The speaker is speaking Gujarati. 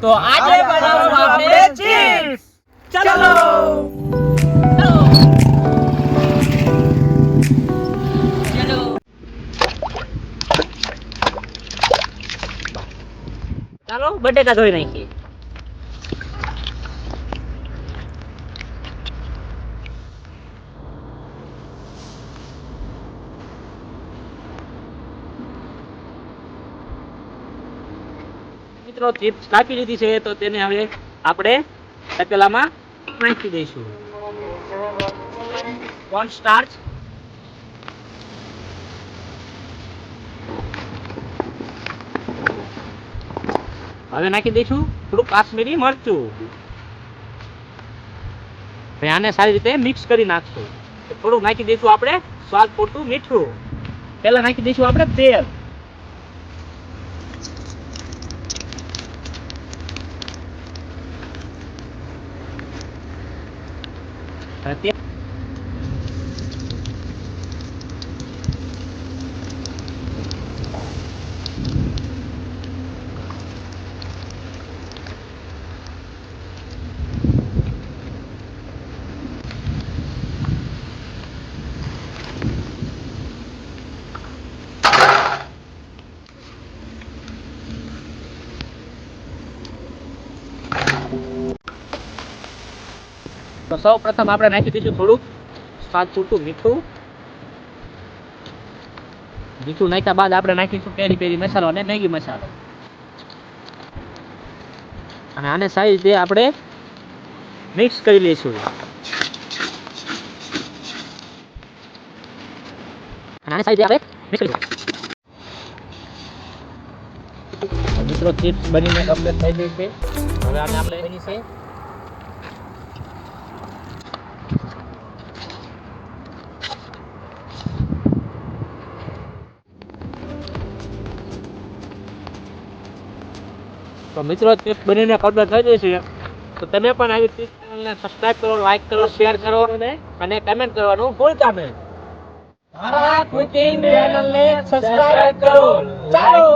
તો આજે બનાવશું આપણે ચિપ્સ. ચલો ચાલો બટેકા ધોઈ નાખીએ. મિત્રો ચિપ્સ કાપી લીધી છે તો તેને હવે આપણે તપેલામાં નાખી દઈશું. કોર્ન સ્ટાર્ચ, હવે નાખી દઈશું થોડું કાશ્મીરી મરચું. હવે આને સારી રીતે મિક્સ કરી નાખશું. થોડું નાખી દઈશું આપણે સ્વાદ પૂરતું મીઠું. પહેલા નાખી દઈશું આપણે તેલ. તો સૌ પ્રથમ આપણે નાખી દઈશું થોડું સ્વાદ પૂરતું મીઠું. મીઠું નાખ્યા બાદ આપણે નાખીશું પેરી પેરી મસાલો અને મેગી મસાલો. અને આને સારી રીતે આપણે મિક્સ કરી લઈશું. અને આને સારી રીતે આપણે મિક્સ કરીશું. મિત્રો ચિપ્સ બનીને કમ્પ્લીટ થઈ ગઈ છે. હવે આને આપણે બની છે તો મિત્રો ચિપ્સ બનીને કમ્પ્લીટ થઈ ગઈ છે. તો તમે પણ આવી ચેનલને સબસ્ક્રાઇબ કરો, લાઈક કરો, શેર કરો અને કમેન્ટ કરવાનું ભૂલતા નહીં. હા, કુકિંગ ચેનલને સબસ્ક્રાઇબ કરો. ચાલો.